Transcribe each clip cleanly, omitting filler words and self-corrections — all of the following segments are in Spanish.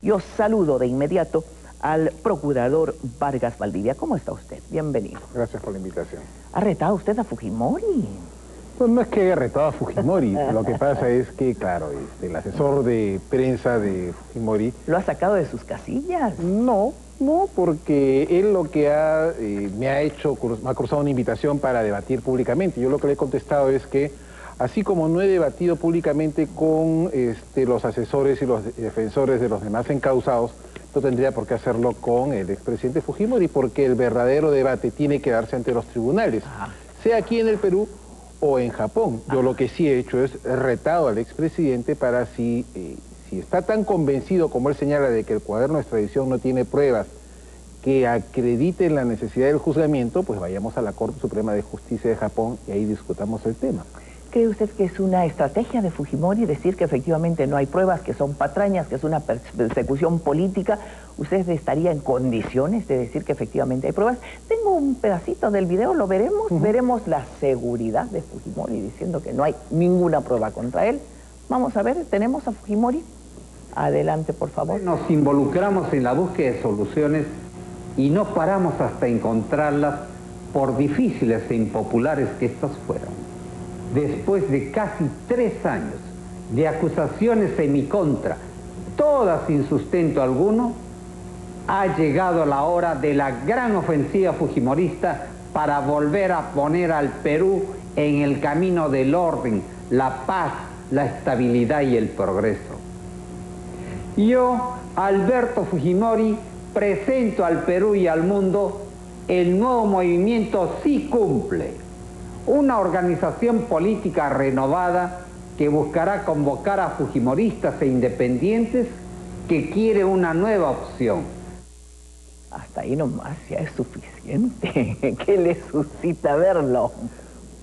Yo saludo de inmediato al procurador Vargas Valdivia. ¿Cómo está usted? Bienvenido. Gracias por la invitación. ¿Ha retado usted a Fujimori? Pues no es que haya retado a Fujimori, lo que pasa es que, claro, el asesor de prensa de Fujimori... ¿Lo ha sacado de sus casillas? No, porque él lo que me ha cruzado una invitación para debatir públicamente. Yo lo que le he contestado es que, así como no he debatido públicamente con los asesores y los defensores de los demás encausados, no tendría por qué hacerlo con el expresidente Fujimori, porque el verdadero debate tiene que darse ante los tribunales, sea aquí en el Perú o en Japón. Yo lo que sí he hecho es retado al expresidente para si está tan convencido como él señala de que el cuaderno de extradición no tiene pruebas que acrediten la necesidad del juzgamiento, pues vayamos a la Corte Suprema de Justicia de Japón y ahí discutamos el tema. ¿Cree usted que es una estrategia de Fujimori decir que efectivamente no hay pruebas, que son patrañas, que es una persecución política? ¿Usted estaría en condiciones de decir que efectivamente hay pruebas? Tengo un pedacito del video, lo veremos. Veremos la seguridad de Fujimori diciendo que no hay ninguna prueba contra él. Vamos a ver, tenemos a Fujimori. Adelante, por favor. Nos involucramos en la búsqueda de soluciones y no paramos hasta encontrarlas, por difíciles e impopulares que estas fueran. Después de casi 3 años de acusaciones en mi contra, todas sin sustento alguno, ha llegado la hora de la gran ofensiva fujimorista para volver a poner al Perú en el camino del orden, la paz, la estabilidad y el progreso. Yo, Alberto Fujimori, presento al Perú y al mundo el nuevo movimiento Sí Cumple, una organización política renovada que buscará convocar a fujimoristas e independientes que quiere una nueva opción. Hasta ahí nomás ya es suficiente. ¿Qué le suscita verlo?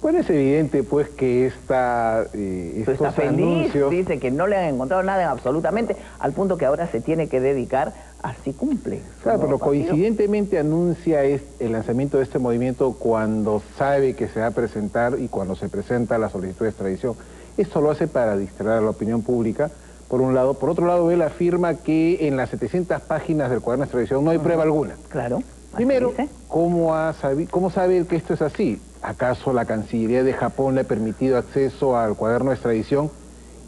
Bueno, es evidente pues que Está feliz, anuncios... dice que no le han encontrado nada absolutamente, al punto que ahora se tiene que dedicar a Sí Cumple. Claro, pero coincidentemente anuncia el lanzamiento de este movimiento cuando sabe que se va a presentar y cuando se presenta la solicitud de extradición. Esto lo hace para distraer a la opinión pública, por un lado. Por otro lado, él afirma que en las 700 páginas del cuaderno de extradición no hay prueba alguna. Claro. Primero, ¿cómo sabe él que esto es así? ¿Acaso la Cancillería de Japón le ha permitido acceso al cuaderno de extradición?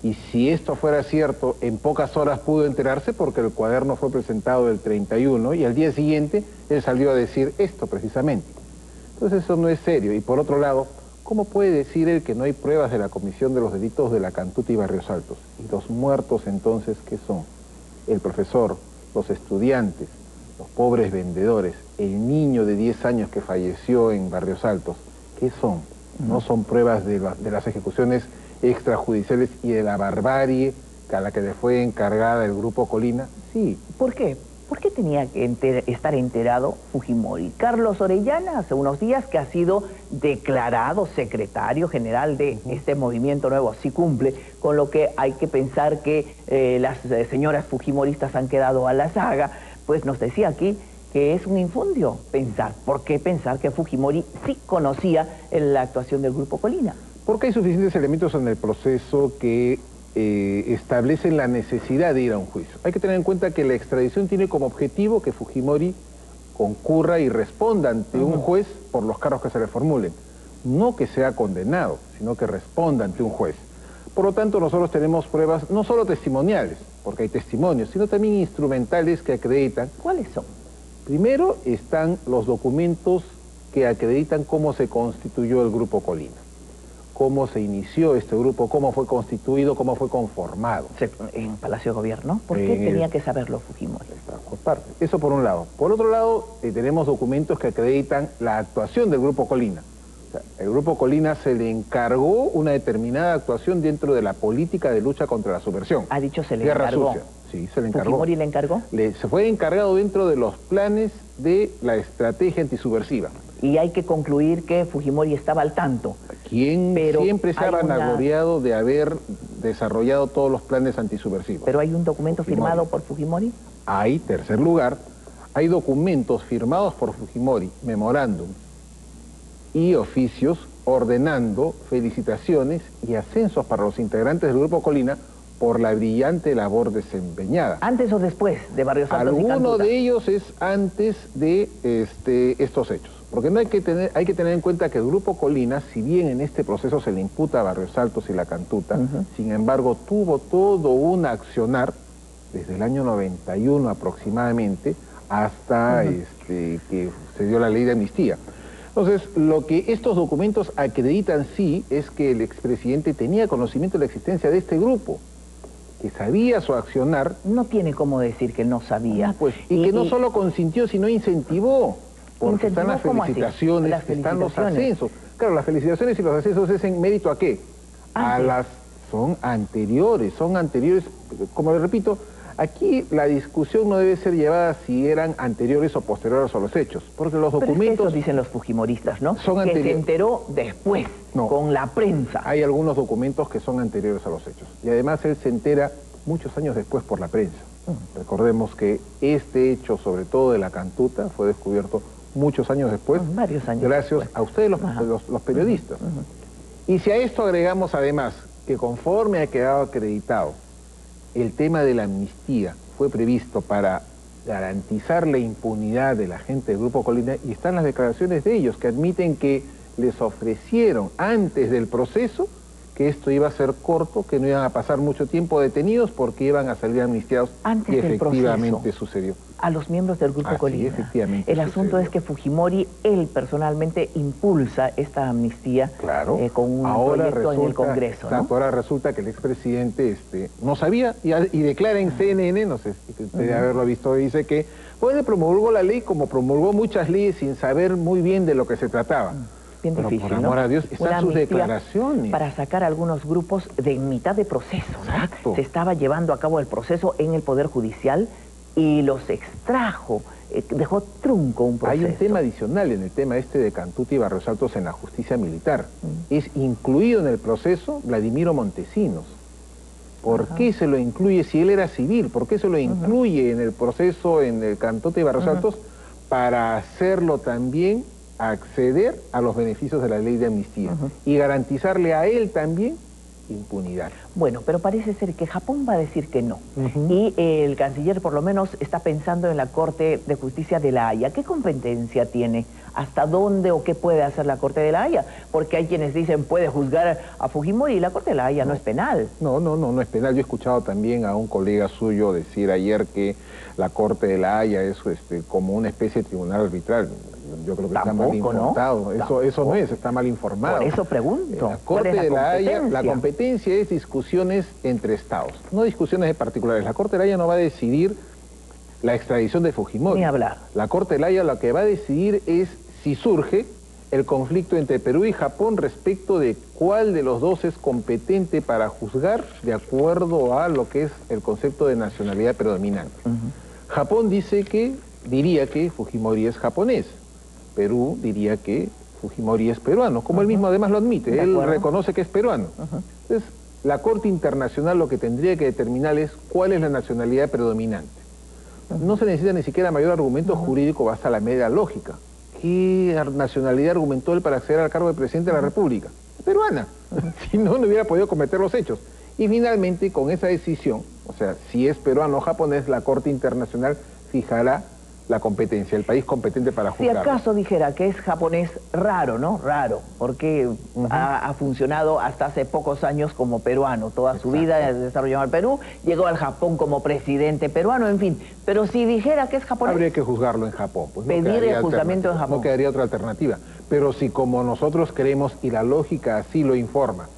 Y si esto fuera cierto, en pocas horas pudo enterarse porque el cuaderno fue presentado el 31 y al día siguiente él salió a decir esto precisamente. Entonces eso no es serio. Y por otro lado, ¿cómo puede decir él que no hay pruebas de la comisión de los delitos de La Cantuta y Barrios Altos? ¿Y los muertos entonces qué son? El profesor, los estudiantes, los pobres vendedores, el niño de 10 años que falleció en Barrios Altos, ¿qué son? ¿No son pruebas de las ejecuciones extrajudiciales y de la barbarie a la que le fue encargada el Grupo Colina? Sí. ¿Por qué? ¿Por qué tenía que estar enterado Fujimori? Carlos Orellana, hace unos días, que ha sido declarado secretario general de este movimiento nuevo, Sí Cumple, con lo que hay que pensar que las señoras fujimoristas han quedado a la saga, pues nos decía aquí que es un infundio pensar. ¿Por qué pensar que Fujimori sí conocía la actuación del Grupo Colina? Porque hay suficientes elementos en el proceso que establecen la necesidad de ir a un juicio. Hay que tener en cuenta que la extradición tiene como objetivo que Fujimori concurra y responda ante un juez por los cargos que se le formulen. No que sea condenado, sino que responda ante un juez. Por lo tanto, nosotros tenemos pruebas no solo testimoniales, porque hay testimonios, sino también instrumentales que acreditan. ¿Cuáles son? Primero están los documentos que acreditan cómo se constituyó el Grupo Colina, cómo se inició este grupo, cómo fue constituido, cómo fue conformado. En Palacio de Gobierno. ¿Por qué tenía que saberlo Fujimori? Por parte. Eso por un lado. Por otro lado, tenemos documentos que acreditan la actuación del Grupo Colina. O sea, el Grupo Colina se le encargó una determinada actuación dentro de la política de lucha contra la subversión. Ha dicho se le Guerra encargó. sucia. Sí, se le encargó. ¿Fujimori le encargó? Se fue encargado dentro de los planes de la estrategia antisubversiva. Y hay que concluir que Fujimori estaba al tanto. Quien siempre se ha vanagloriado de haber desarrollado todos los planes antisubversivos. ¿Pero hay un documento firmado por Fujimori? Hay, tercer lugar, hay documentos firmados por Fujimori, memorándum y oficios ordenando felicitaciones y ascensos para los integrantes del Grupo Colina por la brillante labor desempeñada. ¿Antes o después de Barrios Altos y Cantuta? Alguno de ellos es antes de estos hechos. Porque no hay que tener en cuenta que el Grupo Colina, si bien en este proceso se le imputa a Barrios Altos y La Cantuta, sin embargo tuvo todo un accionar desde el año 91 aproximadamente hasta que se dio la ley de amnistía. Entonces, lo que estos documentos acreditan sí es que el expresidente tenía conocimiento de la existencia de este grupo, que sabía su accionar. No tiene cómo decir que no sabía. Y que no solo consintió, sino incentivó. Porque están las felicitaciones, están los ascensos. Claro, las felicitaciones y los ascensos es en mérito ¿a qué? Son anteriores, como les repito, aquí la discusión no debe ser llevada si eran anteriores o posteriores a los hechos, porque los documentos... Eso dicen los fujimoristas, ¿no? Son que se enteró después, con la prensa. Hay algunos documentos que son anteriores a los hechos. Y además él se entera muchos años después por la prensa. Recordemos que este hecho, sobre todo de La Cantuta, fue descubierto muchos años después, varios años gracias después a ustedes los periodistas. Y si a esto agregamos además que conforme ha quedado acreditado, el tema de la amnistía fue previsto para garantizar la impunidad de la gente del Grupo Colina, y están las declaraciones de ellos que admiten que les ofrecieron antes del proceso que esto iba a ser corto, que no iban a pasar mucho tiempo detenidos porque iban a salir amnistiados. Antes y efectivamente sucedió. A los miembros del Grupo Colina. Efectivamente el asunto es que Fujimori, él personalmente impulsa esta amnistía con un proyecto en el Congreso, ¿no? Ahora resulta que el expresidente no sabía y declara en CNN, no sé si debe haberlo visto, dice que promulgó la ley como promulgó muchas leyes sin saber muy bien de lo que se trataba. Bien difícil, por amor a Dios, están sus declaraciones. Para sacar algunos grupos de mitad de proceso, ¿no? Se estaba llevando a cabo el proceso en el Poder Judicial y los extrajo, dejó trunco un proceso. Hay un tema adicional en el tema de Cantuta y Barrios Altos en la justicia militar. Es incluido en el proceso Vladimiro Montesinos. ¿Por qué se lo incluye si él era civil? ¿Por qué se lo incluye en el proceso en el Cantuta y Barrios Altos? Para hacerlo también acceder a los beneficios de la ley de amnistía y garantizarle a él también impunidad. Bueno, pero parece ser que Japón va a decir que no. Y el canciller por lo menos está pensando en la Corte de Justicia de La Haya. ¿Qué competencia tiene? ¿Hasta dónde o qué puede hacer la Corte de La Haya? Porque hay quienes dicen puede juzgar a Fujimori y la Corte de La Haya no es penal. No es penal. Yo he escuchado también a un colega suyo decir ayer que la Corte de La Haya es como una especie de tribunal arbitral. Yo creo que está mal informado. ¿No? Eso no es, está mal informado. Por eso pregunto. La Corte de La Haya, la competencia es discusiones entre estados, no discusiones de particulares. La Corte de La Haya no va a decidir la extradición de Fujimori. Ni hablar. La Corte de La Haya lo que va a decidir es si surge el conflicto entre Perú y Japón respecto de cuál de los dos es competente para juzgar de acuerdo a lo que es el concepto de nacionalidad predominante. Japón diría que Fujimori es japonés. Perú diría que Fujimori es peruano, como él mismo además lo admite, él reconoce que es peruano. Entonces, la Corte Internacional lo que tendría que determinar es cuál es la nacionalidad predominante. No se necesita ni siquiera mayor argumento jurídico, basta la mera lógica. ¿Qué nacionalidad argumentó él para acceder al cargo de presidente de la República? Peruana. Si no, no hubiera podido cometer los hechos. Y finalmente, con esa decisión, o sea, si es peruano o japonés, la Corte Internacional fijará la competencia, el país competente para juzgarlo. Si acaso dijera que es japonés, raro, ¿no? Raro, porque ha funcionado hasta hace pocos años como peruano, toda su vida desarrollado en el Perú, llegó al Japón como presidente peruano, en fin. Pero si dijera que es japonés... Habría que juzgarlo en Japón. Pues pedir el juzgamiento en Japón. No quedaría otra alternativa. Pero si como nosotros creemos, y la lógica así lo informa,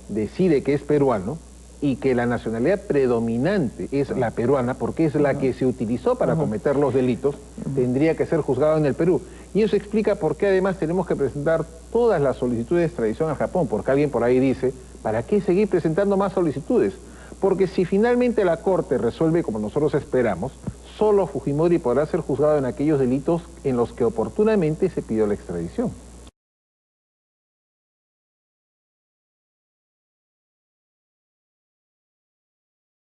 decide que es peruano, y que la nacionalidad predominante es la peruana, porque es la que se utilizó para cometer los delitos, tendría que ser juzgado en el Perú. Y eso explica por qué además tenemos que presentar todas las solicitudes de extradición a Japón, porque alguien por ahí dice, ¿para qué seguir presentando más solicitudes? Porque si finalmente la Corte resuelve como nosotros esperamos, solo Fujimori podrá ser juzgado en aquellos delitos en los que oportunamente se pidió la extradición.